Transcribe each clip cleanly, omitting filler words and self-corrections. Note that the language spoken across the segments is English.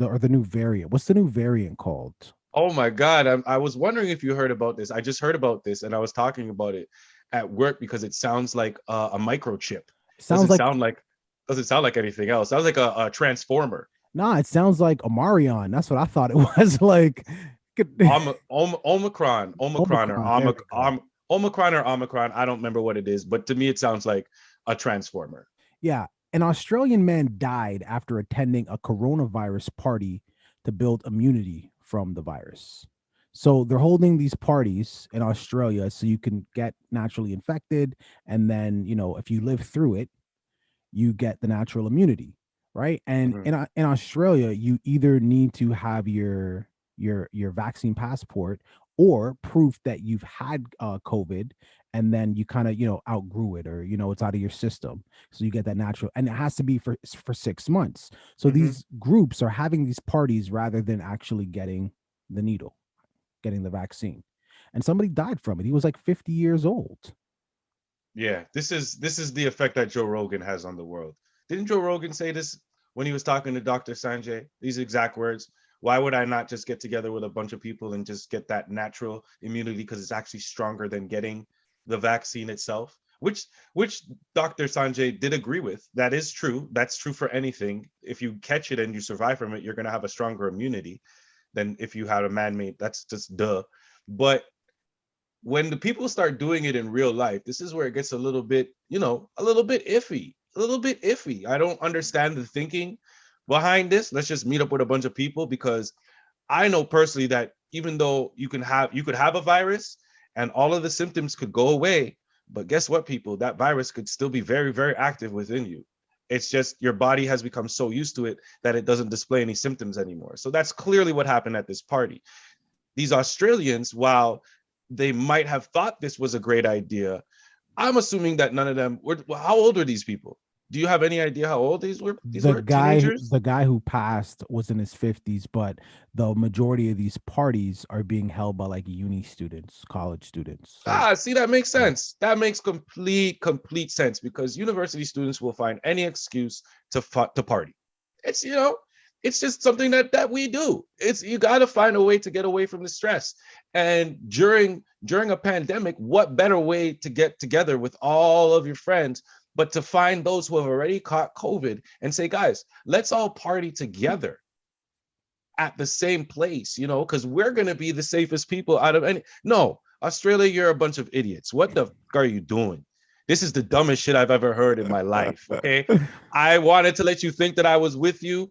the new variant. What's the new variant called? Oh my God. I was wondering if you heard about this. I just heard about this and I was talking about it at work because it sounds like a microchip. It sounds Doesn't like sound like doesn't sound like anything else. Sounds like a transformer. nah. It sounds like Omarion. That's what I thought it was. Like Omicron or Omicron. There we go. Omicron or Omicron. I don't remember what it is, but to me it sounds like a transformer. Yeah, an Australian man died after attending a coronavirus party to build immunity from the virus. So they're holding these parties in Australia so you can get naturally infected, and then if you live through it, you get the natural immunity, right? And Mhm. in Australia, you either need to have your vaccine passport or proof that you've had COVID, and then you kind of outgrew it, or it's out of your system, so you get that natural, and it has to be for 6 months. So Mhm. these groups are having these parties rather than actually getting the needle, getting the vaccine, and somebody died from it. He was like 50 years old. Yeah, this is the effect that Joe Rogan has on the world. Didn't Joe Rogan say this when he was talking to Dr. Sanjay? These exact words. Why would I not just get together with a bunch of people and just get that natural immunity because it's actually stronger than getting the vaccine itself? Which Dr. Sanjay did agree with. That is true. That's true for anything. If you catch it and you survive from it, you're going to have a stronger immunity than if you had a man-made. That's just duh. But when the people start doing it in real life, this is where it gets a little bit, a little bit iffy, a little bit iffy. I don't understand the thinking behind this. Let's just meet up with a bunch of people because I know personally that even though you could have a virus and all of the symptoms could go away, but guess what, people? That virus could still be very, very active within you. It's just your body has become so used to it that it doesn't display any symptoms anymore. So that's clearly what happened at this party. These Australians, while they might have thought this was a great idea, I'm assuming that none of them were. Well, how old are these people? Do you have any idea how old these were? These the were guy teenagers. the guy who passed was in his 50s, but the majority of these parties are being held by like uni students, college students. So See, that makes yeah, sense. That makes complete sense because university students will find any excuse to party. It's it's just something that we do. It's you got to find a way to get away from the stress. And during a pandemic, what better way to get together with all of your friends but to find those who have already caught COVID and say, guys, let's all party together at the same place, because we're going to be the safest people out of any. No, Australia, you're a bunch of idiots. What the fuck are you doing? This is the dumbest shit I've ever heard in my life. Okay. I wanted to let you think that I was with you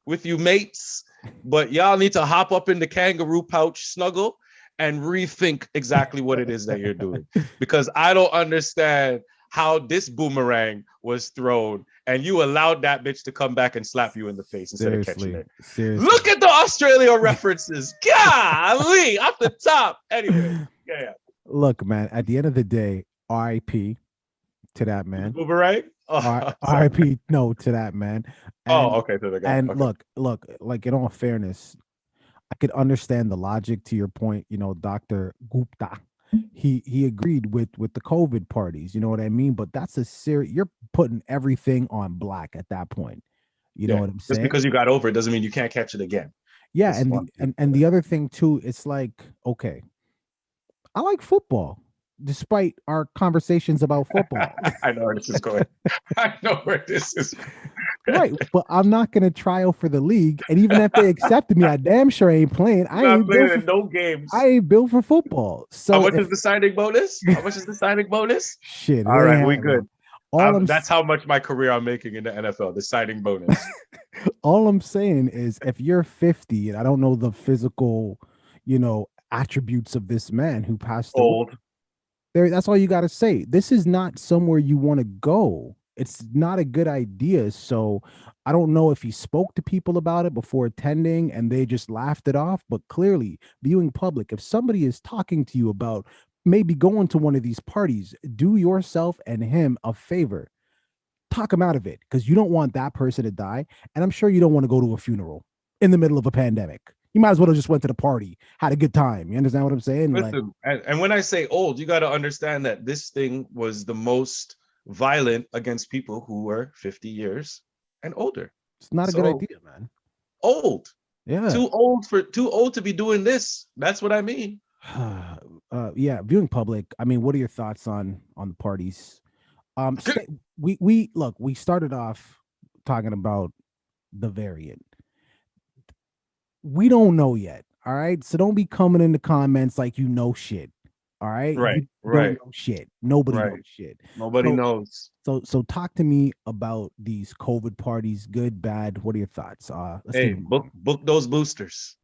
mates, but y'all need to hop up in the kangaroo pouch snuggle and rethink exactly what it is that you're doing because I don't understand how this boomerang was thrown and you allowed that bitch to come back and slap you in the face instead of catching seriously, it. seriously. Look at the Australia references. Golly, off the top. Anyway, yeah. Look, man, at the end of the day, RIP to that The man. boomerang. Oh, sorry. RIP no to that man. Oh, and okay. To the guy. and Okay. look, like in all fairness, I could understand the logic to your point. Dr. Gupta, he agreed with the COVID parties. You know what I mean? But that's a serious. You're putting everything on black at that point. You know Yeah. what I'm Just saying? because you got over it doesn't mean you can't catch it again. Yeah, Just and want people to know and the other thing too, it's like, okay, I like football, despite our conversations about football. that. I know where this is going. I know where this is. Right, but I'm not gonna try out for the league, and even if they accepted me, I damn sure ain't playing. You're not playing in no I games. ain't built for football. How So much if is the signing bonus? How much is the signing bonus? shit, it All ain't right, we happening. good. All That's how much my career I'm making in the NFL, the signing bonus. all I'm saying is, if you're 50, and I don't know the physical, attributes of this man who passed away, Old. there, that's all you got to say. This is not somewhere you want to go. It's not a good idea. So I don't know if he spoke to people about it before attending and they just laughed it off, but clearly, viewing public, if somebody is talking to you about maybe going to one of these parties, do yourself and him a favor. Talk him out of it, because you don't want that person to die. And I'm sure you don't want to go to a funeral in the middle of a pandemic. You might as well have just went to the party, had a good time. You understand what I'm saying? Like, Listen, and when I say old, you got to understand that this thing was the most violent against people who were 50 years and older. it's not a good So idea, man. Old. Yeah. Too old to be doing this. That's what I mean. Yeah, viewing public. I mean, what are your thoughts on the parties? We look, we started off talking about the variant. We don't know yet. All right. So don't be coming in the comments like you know shit. All right. Right, You don't right, know shit. Nobody knows right. shit. Nobody So knows. so talk to me about these COVID parties, good, bad. What are your thoughts? Let's keep Hey, it book moving. book those boosters.